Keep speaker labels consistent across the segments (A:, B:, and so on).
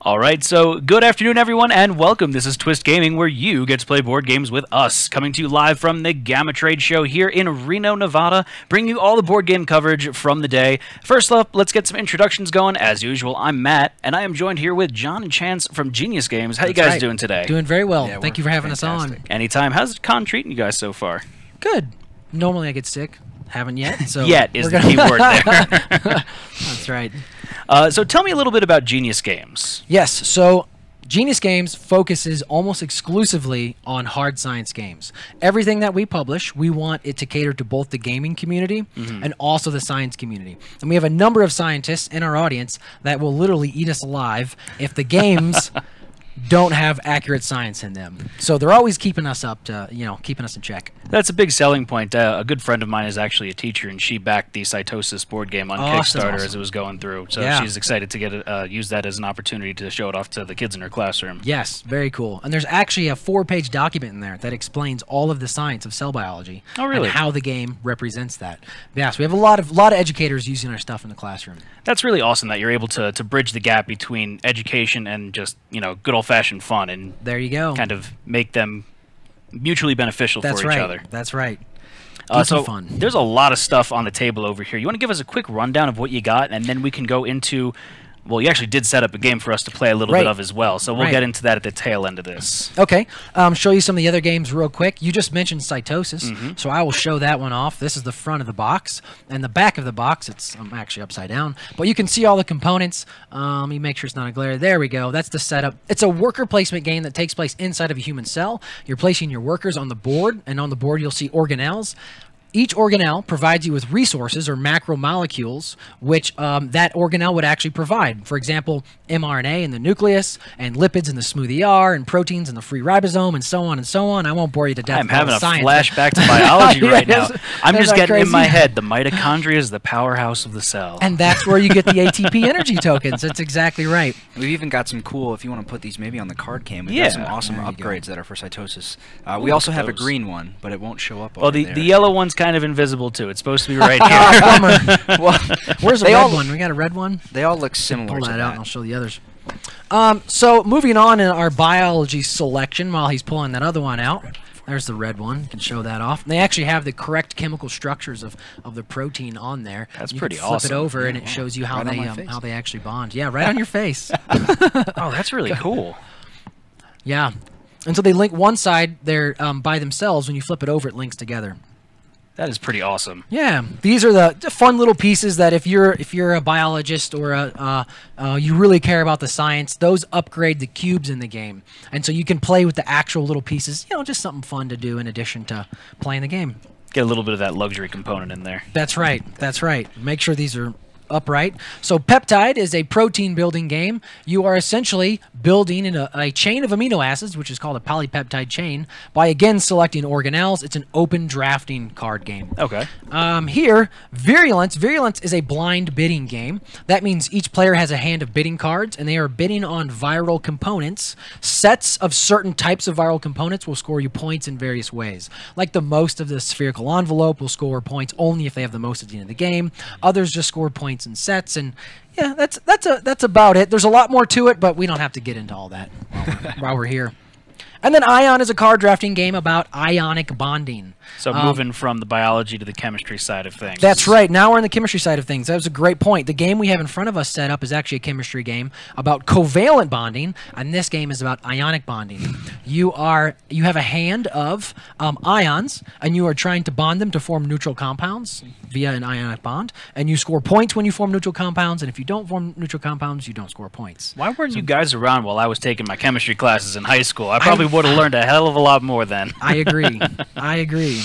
A: All right, so good afternoon, everyone, and welcome. This is Twist Gaming, where you get to play board games with us. Coming to you live from the GAMA Trade Show here in Reno, Nevada, bringing you all the board game coverage from the day. First up, let's get some introductions going. As usual, I'm Matt, and I am joined here with John and Chance from Genius Games. How you guys doing today?
B: Doing very well.
C: Yeah,
B: Thank you for having us on.
A: Anytime. How's con treating you guys so far?
B: Good. Normally I get sick. Haven't yet. So
A: yet is the key word there.
B: That's right.
A: So tell me a little bit about Genius Games.
B: Yes. So Genius Games focuses almost exclusively on hard science games. Everything that we publish, we want it to cater to both the gaming community and also the science community. And we have a number of scientists in our audience that will literally eat us alive if the games don't have accurate science in them. So they're always keeping us up to, keeping us in check.
A: That's a big selling point. A good friend of mine is actually a teacher, and she backed the Cytosis board game on Kickstarter as it was going through. So she's excited to get use that as an opportunity to show it off to the kids in her classroom.
B: Yes, very cool. And there's actually a 4-page document in there that explains all of the science of cell biology.
A: Oh, really?
B: And how the game represents that. Yes, we have a lot of educators using our stuff in the classroom.
A: That's really awesome that you're able to bridge the gap between education and just good old-fashioned fun, and
B: there you go.
A: Kind of make them mutually beneficial for each other.
B: That's right.
A: So
B: fun.
A: There's a lot of stuff on the table over here. You want to give us a quick rundown of what you got, and then we can go into... Well, you actually did set up a game for us to play a little bit of as well, so we'll get into that at the tail end of this.
B: Okay. Show you some of the other games real quick. You just mentioned Cytosis, so I will show that one off. This is the front of the box, and the back of the box, it's actually upside down, but you can see all the components. Let me make sure it's not a glare. There we go. That's the setup. It's a worker placement game that takes place inside of a human cell. You're placing your workers on the board, and on the board you'll see organelles. Each organelle provides you with resources or macromolecules, which that organelle would actually provide. For example, mRNA in the nucleus, and lipids in the smooth ER, and proteins in the free ribosome, and so on and so on. I won't bore you to death.
A: I'm having a flashback to biology right now. I'm just getting in my head, the mitochondria is the powerhouse of the cell.
B: And that's where you get the ATP energy tokens. That's exactly right.
C: We've even got some cool, if you want to put these maybe on the card cam, we've got some awesome upgrades that are for Cytosis. We also have a green one, but it won't show up over there.
A: The yellow one's kind of invisible too. It's supposed to be right here.
B: Well, where's the red one? We got a red one?
C: They all look similar.
B: Pull that out and I'll show the others. So moving on in our biology selection, while he's pulling that other one out, there's the red one. You can show that off. And they actually have the correct chemical structures of the protein on there.
A: That's
B: you
A: pretty
B: can flip
A: awesome.
B: it over and it shows you how how they actually bond. Yeah, right on your face.
A: Oh, that's really cool.
B: Yeah. And so they link one side there by themselves. When you flip it over, it links together.
A: That is pretty awesome.
B: Yeah, these are the fun little pieces that if you're a biologist or you really care about the science, those upgrade the cubes in the game, and so you can play with the actual little pieces. Just something fun to do in addition to playing the game.
A: Get a little bit of that luxury component in there.
B: That's right. That's right. Make sure these are upright. So Peptide is a protein building game. You are essentially building in a chain of amino acids, which is called a polypeptide chain, by again selecting organelles. It's an open drafting card game.
A: Okay.
B: Here, Virulence. Virulence is a blind bidding game. That means each player has a hand of bidding cards, and they are bidding on viral components. Sets of certain types of viral components will score you points in various ways. Like the most of the spherical envelope will score points only if they have the most at the end of the game. Others just score points and sets, and yeah, that's about it. There's a lot more to it, but we don't have to get into all that while we're here. And then Ion is a card drafting game about ionic bonding.
A: So moving from the biology to the chemistry side of things.
B: That's right. Now we're on the chemistry side of things. That was a great point. The game we have in front of us set up is actually a chemistry game about covalent bonding, and this game is about ionic bonding. You have a hand of ions, and you are trying to bond them to form neutral compounds via an ionic bond, and you score points when you form neutral compounds, and if you don't form neutral compounds, you don't score points.
A: Why weren't you guys around while I was taking my chemistry classes in high school? I probably would have learned a hell of a lot more then.
B: I agree. I agree.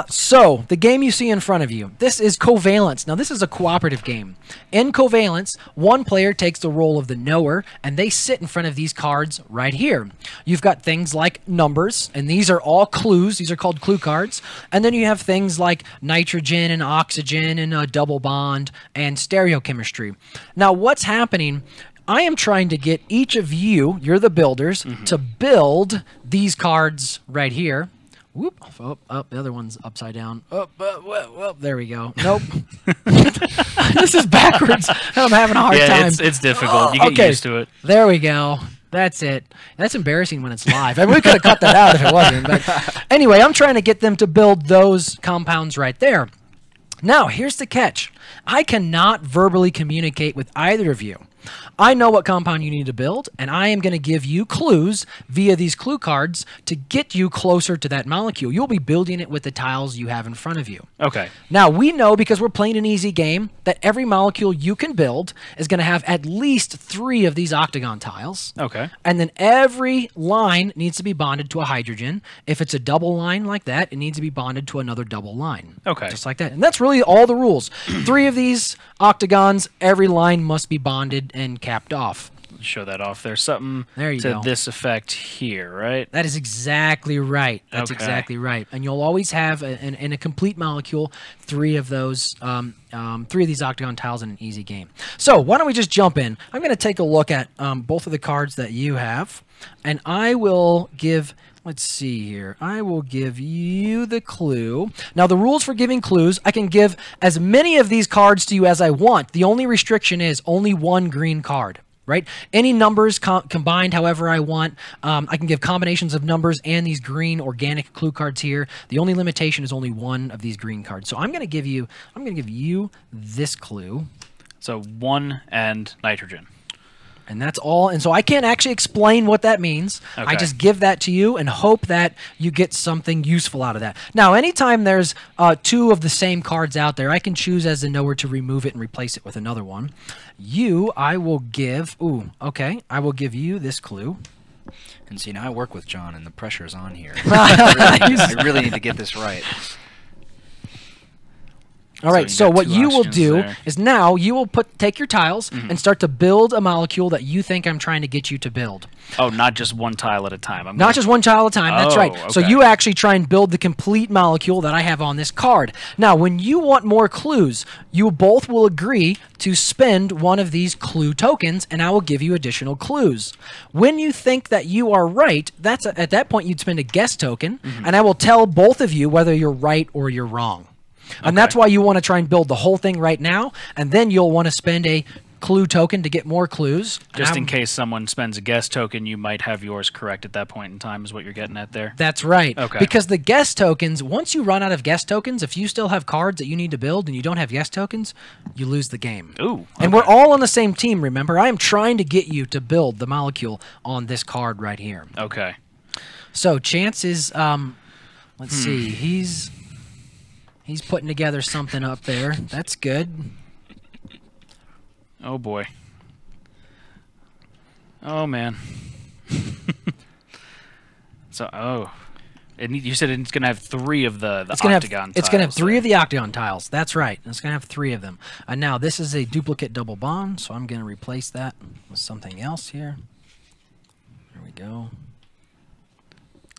B: So, the game you see in front of you, this is Covalence. Now, this is a cooperative game. In Covalence, one player takes the role of the knower, and they sit in front of these cards right here. You've got things like numbers, and these are all clues. These are called clue cards. And then you have things like nitrogen and oxygen and a double bond and stereochemistry. Now, what's happening... I am trying to get each of you, you're the builders, to build these cards right here. Whoop. Oh, the other one's upside down. Oh, there we go. Nope. This is backwards. I'm having a hard time.
A: It's difficult. You get used to it.
B: There we go. That's it. That's embarrassing when it's live. I mean, we could have cut that out if it wasn't. But anyway, I'm trying to get them to build those compounds right there. Now, here's the catch. I cannot verbally communicate with either of you. I know what compound you need to build, and I am going to give you clues via these clue cards to get you closer to that molecule. You'll be building it with the tiles you have in front of you.
A: Okay.
B: Now, we know, because we're playing an easy game, that every molecule you can build is going to have at least 3 of these octagon tiles.
A: Okay.
B: And then every line needs to be bonded to a hydrogen. If it's a double line like that, it needs to be bonded to another double line.
A: Okay.
B: Just like that. And that's really all the rules. 3 of these octagons, every line must be bonded and capped off.
A: Show that off. There's something
B: there you
A: to
B: go.
A: This effect here, right?
B: That is exactly right. That's
A: okay.
B: exactly right. And you'll always have, in a complete molecule, 3 of those, 3 of these octagon tiles in an easy game. So why don't we just jump in? I'm going to take a look at both of the cards that you have, and I will give... Let's see here. I will give you the clue. Now, the rules for giving clues, I can give as many of these cards to you as I want. The only restriction is only 1 green card, right? Any numbers combined however I want. I can give combinations of numbers and these green organic clue cards here. The only limitation is only 1 of these green cards. So I'm going to give you this clue.
A: So 1 and nitrogen.
B: And that's all. And so I can't actually explain what that means.
A: Okay.
B: I just give that to you and hope that you get something useful out of that. Now, anytime there's 2 of the same cards out there, I can choose as the knower to remove it and replace it with another one. I will give... I will give you this clue.
C: And see, now I work with John, and the pressure's on here. I really need to get this right.
B: All right, so what you will do
A: there.
B: is now you will take your tiles and start to build a molecule that you think I'm trying to get you to build.
A: Oh, not just 1 tile at a time.
B: Not just 1 tile at a time, that's right.
A: Okay.
B: So you actually try and build the complete molecule that I have on this card. Now, when you want more clues, you both will agree to spend 1 of these clue tokens, and I will give you additional clues. When you think that you are right, at that point you'd spend a guess token, and I will tell both of you whether you're right or you're wrong. And that's why you want to try and build the whole thing right now, and then you'll want to spend a clue token to get more clues.
A: Just in case someone spends a guess token, you might have yours correct at that point in time, is what you're getting at there.
B: That's right.
A: Okay.
B: Because the guess tokens, once you run out of guess tokens, if you still have cards that you need to build and you don't have guess tokens, you lose the game.
A: Ooh. Okay.
B: And we're all on the same team, remember? I am trying to get you to build the molecule on this card right here.
A: Okay.
B: So chances, let's see, he's putting together something up there. That's good.
A: Oh, boy. Oh, man. So, you said it's going to have 3 of the octagon tiles.
B: It's going to have 3 of the octagon tiles. That's right. It's going to have 3 of them. And now this is a duplicate double bond, so I'm going to replace that with something else here. There we go.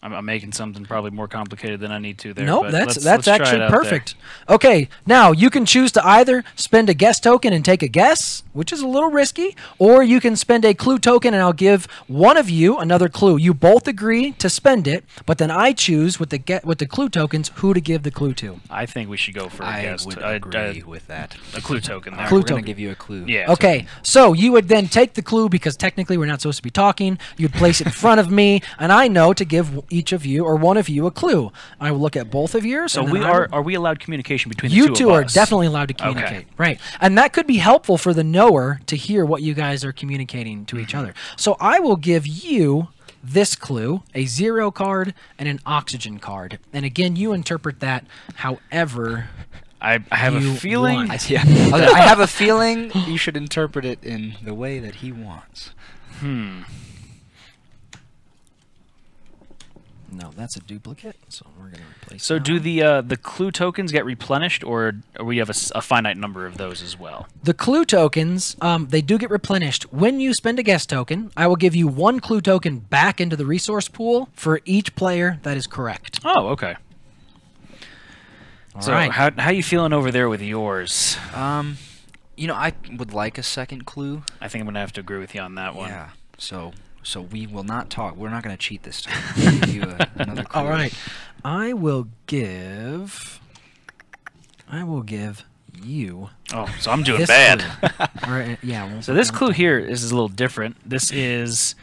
A: I'm making something probably more complicated than I need to there.
B: Nope,
A: but
B: that's
A: let's try
B: actually
A: it out
B: perfect. Okay, now you can choose to either spend a guess token and take a guess, which is a little risky, or you can spend a clue token and I'll give one of you another clue. You both agree to spend it, but then I choose with the clue tokens who to give the clue to.
A: I think we should go for a guess.
C: I would agree with that.
A: A clue token there.
C: We're going to give you a clue.
A: Yeah.
B: Okay, so you would then take the clue, because technically we're not supposed to be talking. You'd place it in front of me, and I know to give each of you or one of you a clue. I will look at both of yours.
A: So are we allowed communication between the two of us?
B: You two are definitely allowed to communicate. Okay. Right. And that could be helpful for the knower to hear what you guys are communicating to each other. So I will give you this clue, a 0 card and an oxygen card. And again, you interpret that however
A: I have a feeling.
C: I have a feeling you should interpret it in the way that he wants.
B: No, that's a duplicate, so we're going to replace
A: So
B: that
A: do
B: one.
A: the clue tokens get replenished, or we have a finite number of those as well?
B: The clue tokens, they do get replenished. When you spend a guess token, I will give you 1 clue token back into the resource pool for each player that is correct.
A: Oh, okay. So
B: right.
A: how you feeling over there with yours?
C: You know, I would like a second clue.
A: I think I'm going to have to agree with you on that one.
C: Yeah, so we will not talk. We're not going to cheat this time. We'll give you another clue.
B: All right. I will give you.
A: Oh, so I'm doing bad.
B: Or, yeah.
A: So this clue here is a little different. This is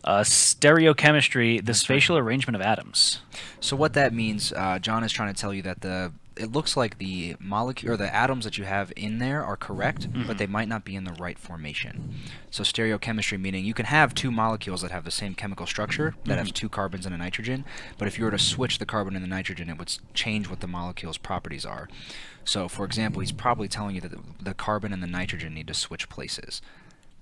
A: stereochemistry, the spatial arrangement of atoms.
C: So what that means, John is trying to tell you that it looks like the molecule or the atoms that you have in there are correct, but they might not be in the right formation. So stereochemistry meaning you can have two molecules that have the same chemical structure, that have two carbons and a nitrogen, but if you were to switch the carbon and the nitrogen, it would change what the molecule's properties are. So, for example, he's probably telling you that the carbon and the nitrogen need to switch places,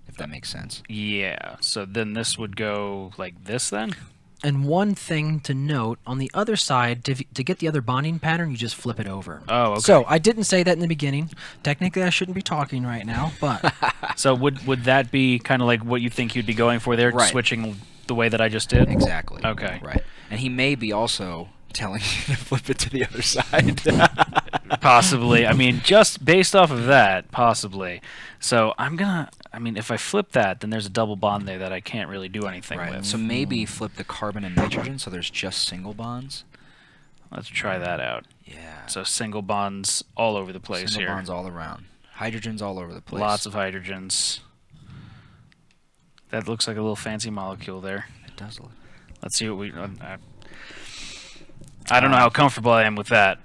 C: if that makes sense.
A: Yeah, so then this would go like this then?
B: And one thing to note, on the other side, to get the other bonding pattern, you just flip it over.
A: Oh, okay.
B: So, I didn't say that in the beginning. Technically, I shouldn't be talking right now, but...
A: So would that be kind of like what you think you'd be going for there, switching the way that I just did?
C: Exactly.
A: Okay.
C: Right. And he may be also telling you to flip it to the other side.
A: Possibly. I mean, just based off of that, possibly. So I'm gonna. I mean, if I flip that, then there's a double bond there that I can't really do anything with.
C: So maybe flip the carbon and nitrogen so there's just single bonds.
A: Let's try that out.
C: Yeah.
A: So single bonds all over the place
C: single
A: here.
C: Bonds all around. Hydrogens all over the place.
A: Lots of hydrogens. That looks like a little fancy molecule there.
C: It does look.
A: Let's see what we. I don't know how comfortable I am with that.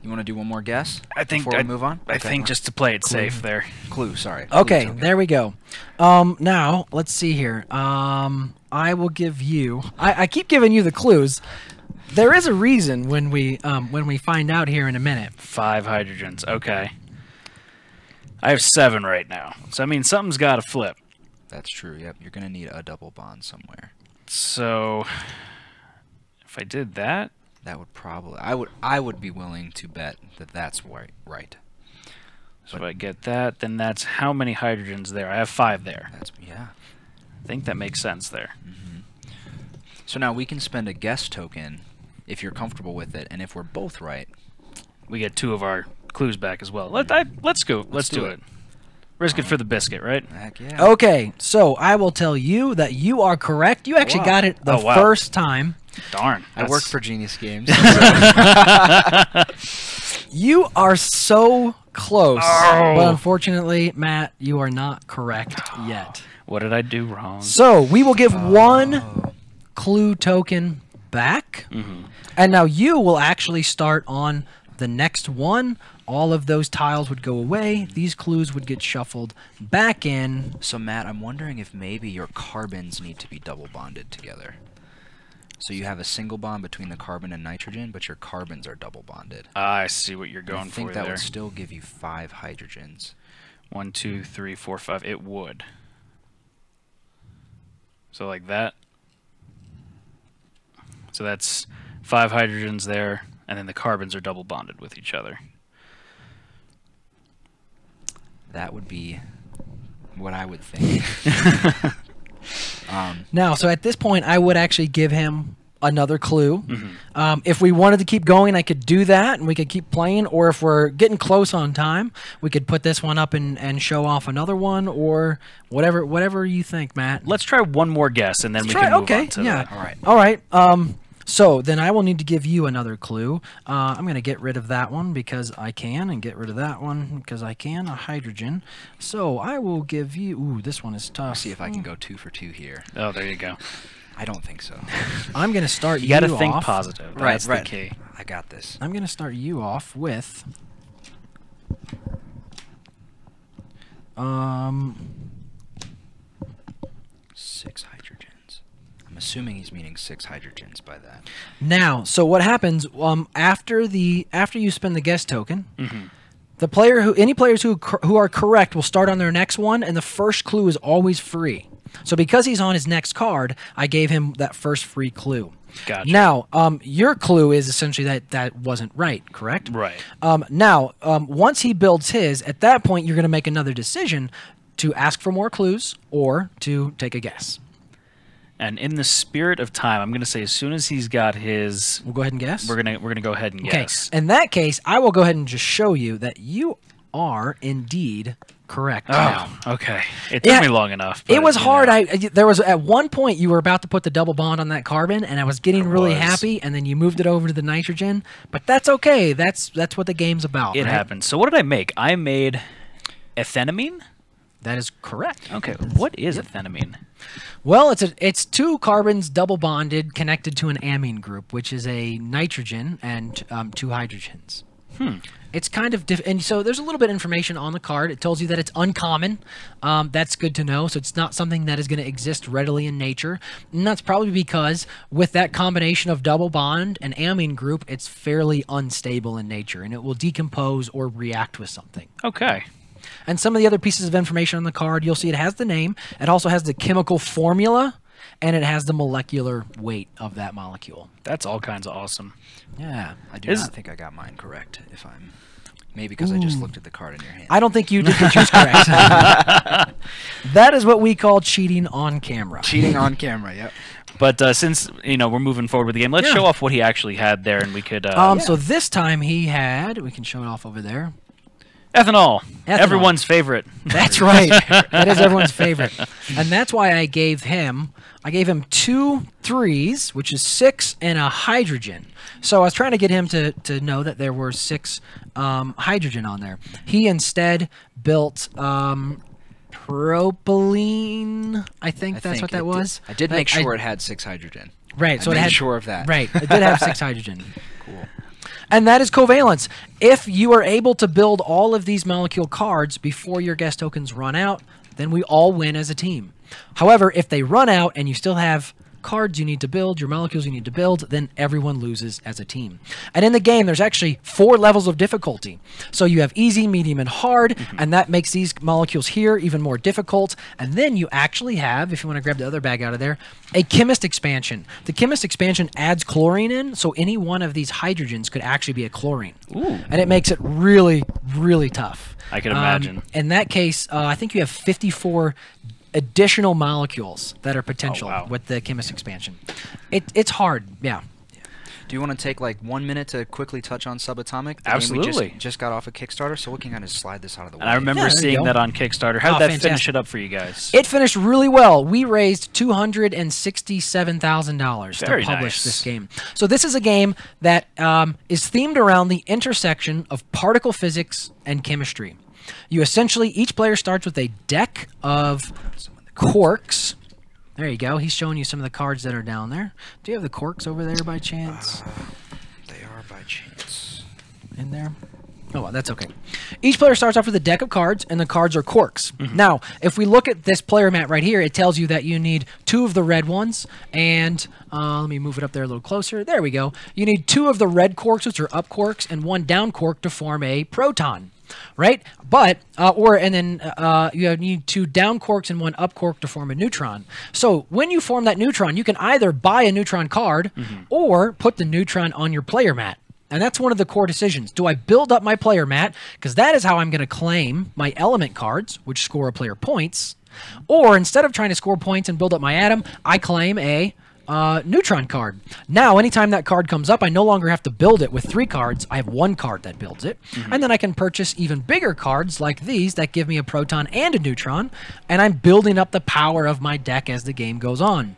C: You want to do one more guess?
A: I think
C: before we move on.
A: I think just to play it safe there.
C: Clue. Sorry.
B: Okay,
C: Clue
B: there we go. Now let's see here. I will give you. I keep giving you the clues. There is a reason when we find out here in a minute.
A: 5 hydrogens. Okay. I have 7 right now, so I mean something's got to flip.
C: That's true. Yep. You're gonna need a double bond somewhere.
A: So if I did that.
C: That would probably I would be willing to bet that that's right.
A: So if I get that, then that's how many hydrogens there? I have 5 there.
C: That's
A: I think that makes sense there.
C: So now we can spend a guess token if you're comfortable with it, and if we're both right,
A: we get 2 of our clues back as well. Let's go. Let's do it. Risk it for the biscuit, right?
C: Heck yeah.
B: Okay, so I will tell you that you are correct. You actually got it the first time.
A: Darn.
C: I worked for Genius Games.
B: You are so close. But unfortunately, Matt, you are not correct yet.
A: What did I do wrong?
B: So we will give 1 clue token back. And now you will actually start on the next one. All of those tiles would go away. These clues would get shuffled back in.
C: So Matt, I'm wondering if maybe your carbons need to be double bonded together. So you have a single bond between the carbon and nitrogen, but your carbons are double bonded.
A: I see what you're going for there.
C: I think that would still give you 5 hydrogens.
A: 1, 2, 3, 4, 5. It would. So like that. So that's 5 hydrogens there, and then the carbons are double bonded with each other.
C: That would be what I would think.
B: Now, so at this point, I would actually give him another clue. If we wanted to keep going, I could do that, and we could keep playing. Or if we're getting close on time, we could put this one up and show off another one, or whatever you think, Matt.
A: Let's try one more guess, and then we can move on to that.
B: All right. So then I will need to give you another clue. I'm going to get rid of that one because I can, and get rid of that one because I can, a hydrogen. So I will give you... Ooh, this one is tough.
C: Let's see if I can go 2 for 2 here.
A: Oh, there you go.
C: I don't think so.
B: I'm going to start you
A: off. You got to think
B: off.
A: positive. That's the key.
C: I got this.
B: I'm going to start you off with...
C: 6 hydrogens. I'm assuming he's meaning 6 hydrogens by that.
B: Now, so what happens after you spend the guess token? Any players who are correct will start on their next one, and the first clue is always free. So because he's on his next card, I gave him that first free clue.
A: Gotcha.
B: Now, your clue is essentially that wasn't right, correct?
A: Right.
B: Now, once he builds his, at that point, you're going to make another decision to ask for more clues or to take a guess.
A: And in the spirit of time, I'm going to say as soon as he's got his...
B: We'll go ahead and guess?
A: We're gonna go ahead and guess.
B: In that case, I will go ahead and just show you that you are indeed correct.
A: Oh,
B: now.
A: okay. It took me long enough. But,
B: It was hard.
A: know.
B: There was at one point you were about to put the double bond on that carbon, and I was getting really happy, and then you moved it over to the nitrogen. But that's okay. That's what the game's about.
A: It happens. So what did I make? I made ethenamine.
B: That is correct.
A: Okay. What is ethenamine?
B: Well, it's two carbons double bonded connected to an amine group, which is a nitrogen and two hydrogens. It's kind of and so there's a little bit of information on the card. It tells you that it's uncommon. That's good to know. So it's not something that is going to exist readily in nature. And that's probably because with that combination of double bond and amine group, it's fairly unstable in nature, and it will decompose or react with something.
A: Okay.
B: And some of the other pieces of information on the card, you'll see it has the name. It also has the chemical formula, and it has the molecular weight of that molecule.
A: That's all kinds of awesome.
B: Yeah.
C: I do not think I got mine correct. Maybe because I just looked at the card in your hand.
B: I don't think you did the juice correct. That is what we call cheating on camera.
C: Cheating on camera, yep.
A: But since we're moving forward with the game, let's show off what he actually had there, and we could.
B: So this time he had. We can show it off over there.
A: Ethanol. Everyone's favorite.
B: That's right. That is everyone's favorite. And that's why I gave him 2 3s, which is 6, and a hydrogen. So I was trying to get him to know that there were 6 hydrogen on there. He instead built propylene. I think that's what that was.
C: I did make sure it had 6 hydrogen.
B: Right. So
C: I
B: it
C: made
B: had
C: sure of that.
B: Right. It did have 6 hydrogen.
C: Cool.
B: And that is covalence. If you are able to build all of these molecule cards before your guest tokens run out, then we all win as a team. However, if they run out and you still have cards you need to build, your molecules you need to build, then everyone loses as a team. And in the game, there's actually 4 levels of difficulty. So you have easy, medium, and hard, and that makes these molecules here even more difficult. And then you actually have, if you want to grab the other bag out of there, a Chemist expansion. The Chemist expansion adds chlorine in, so any one of these hydrogens could actually be a chlorine.
A: Ooh.
B: And it makes it really, really tough.
A: I can imagine.
B: In that case, I think you have 54 additional molecules that are potential with the Chemist expansion. It's hard, yeah.
C: Do you want to take like 1 minute to quickly touch on Subatomic?
A: Absolutely.
C: We just got off a Kickstarter, so we can kind of slide this out of the way.
A: And I remember seeing that on Kickstarter. How did that finish it up for you guys?
B: It finished really well. We raised $267,000 to publish this game. So this is a game that is themed around the intersection of particle physics and chemistry. You essentially, each player starts with a deck of corks. There you go. He's showing you some of the cards that are down there. Do you have the corks over there by chance?
C: They are by chance.
B: In there? Oh, well, that's okay. Each player starts off with a deck of cards, and the cards are corks. Now, if we look at this player mat right here, it tells you that you need 2 of the red ones, and let me move it up there a little closer. There we go. You need 2 of the red corks, which are up corks, and 1 down cork to form a proton. Right, but you need 2 down corks and 1 up cork to form a neutron. So when you form that neutron, you can either buy a neutron card or put the neutron on your player mat. And that's one of the core decisions. Do I build up my player mat? Because that is how I'm going to claim my element cards, which score a player points. Or instead of trying to score points and build up my atom, I claim a neutron card. Now, anytime that card comes up, I no longer have to build it with 3 cards. I have 1 card that builds it. And then I can purchase even bigger cards like these that give me a proton and a neutron. And I'm building up the power of my deck as the game goes on.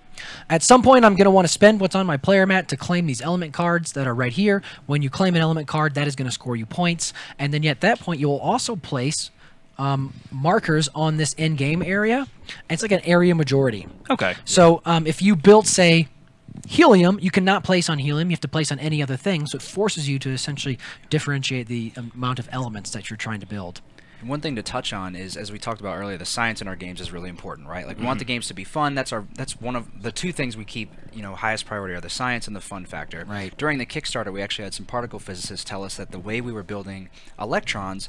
B: At some point, I'm going to want to spend what's on my player mat to claim these element cards that are right here. When you claim an element card, that is going to score you points. And then at that point, you will also place markers on this in-game area. It's like an area majority.
A: Okay.
B: So if you built, say, helium, you cannot place on helium. You have to place on any other thing. So it forces you to essentially differentiate the amount of elements that you're trying to build.
C: And one thing to touch on is, as we talked about earlier, the science in our games is really important, right? Like we want the games to be fun. That's one of the 2 things we keep, highest priority are the science and the fun factor.
B: Right.
C: During the Kickstarter, we actually had some particle physicists tell us that the way we were building electrons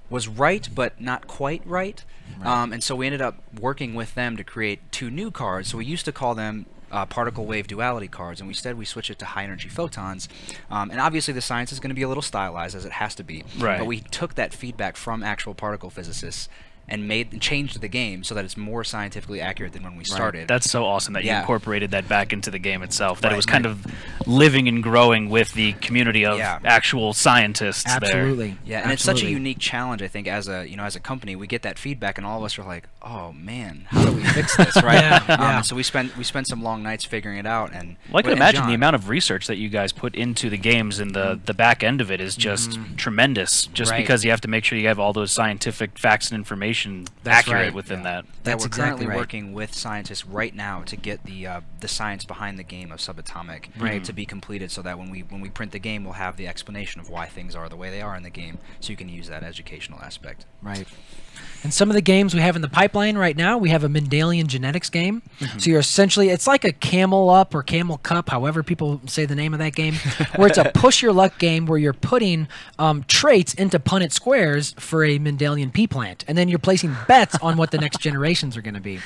C: was right, but not quite right. And so we ended up working with them to create 2 new cards. So we used to call them particle wave duality cards, and instead we switch it to high energy photons. And obviously the science is going to be a little stylized, as it has to be.
A: Right.
C: But we took that feedback from actual particle physicists and changed the game so that it's more scientifically accurate than when we started.
A: That's so awesome that you incorporated that back into the game itself. That it was kind of living and growing with the community of actual scientists.
B: Absolutely.
A: There.
C: Yeah, and it's such a unique challenge. I think as a as a company, we get that feedback, and all of us are like, oh man, how do we fix this, right? So we spent some long nights figuring it out. And
A: well, I can imagine the amount of research that you guys put into the games, and the back end of it is just tremendous. Just because you have to make sure you have all those scientific facts and information accurate within that.
C: We're currently working with scientists right now to get the science behind the game of Subatomic to be completed, so that when we print the game, we'll have the explanation of why things are the way they are in the game, so you can use that educational aspect.
B: Right. And some of the games we have in the pipeline right now, we have a Mendelian genetics game. So you're essentially, it's like a Camel Up or Camel Cup, however people say the name of that game, where it's a push your luck game where you're putting traits into Punnett squares for a Mendelian pea plant. And then you're placing bets on what the next generations are going to be.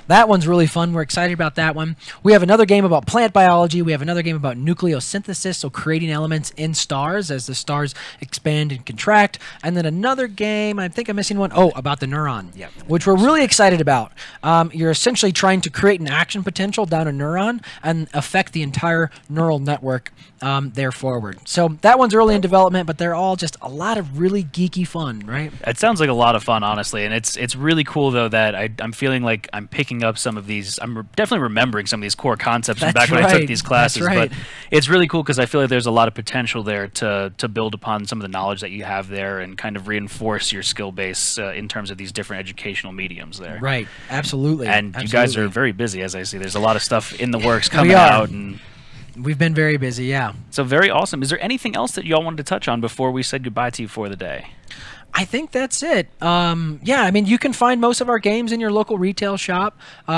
B: That one's really fun. We're excited about that one. We have another game about plant biology. We have another game about nucleosynthesis, so creating elements in stars as the stars expand and contract. And then another game, I think I'm missing one, about the neuron, which we're really excited about. You're essentially trying to create an action potential down a neuron and affect the entire neural network there forward. So that one's early in development, but they're all just a lot of really geeky fun, right?
A: It sounds like a lot of fun, honestly, and it's really cool though that I'm feeling like I'm picking up some of these. I'm definitely remembering some of these core concepts from back when I took these classes. But it's really cool because I feel like there's a lot of potential there to build upon some of the knowledge that you have there and kind of reinforce your skill base in terms of these different educational mediums there.
B: Right. Absolutely.
A: And you guys are very busy, as I see. There's a lot of stuff in the works coming out, and
B: we've been very busy. Yeah.
A: So very awesome. Is there anything else that y'all wanted to touch on before we said goodbye to you for the day?
B: I think that's it. Yeah, I mean, you can find most of our games in your local retail shop.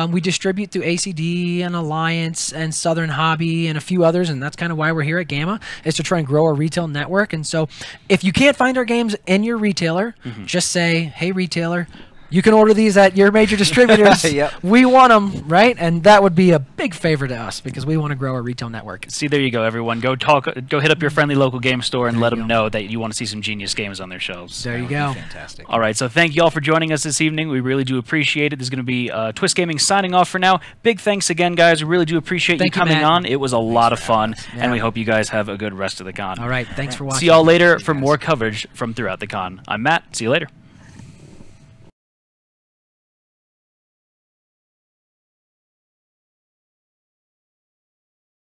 B: We distribute through ACD and Alliance and Southern Hobby and a few others, and that's kind of why we're here at GAMA, is to try and grow our retail network. And so if you can't find our games in your retailer, just say, hey, retailer, you can order these at your major distributors. We want them, right? And that would be a big favor to us because we want to grow our retail network.
A: See, there you go, everyone. Go hit up your friendly local game store and let them know that you want to see some genius games on their shelves.
B: There you go.
C: Fantastic.
A: All right, so thank you all for joining us this evening. We really do appreciate it. This is going to be Twist Gaming signing off for now. Big thanks again, guys. We really do appreciate you coming on. It was a lot of fun, and we hope you guys have a good rest of the con.
B: All right, thanks for watching.
A: See y'all later for more coverage from throughout the con. I'm Matt. See you later.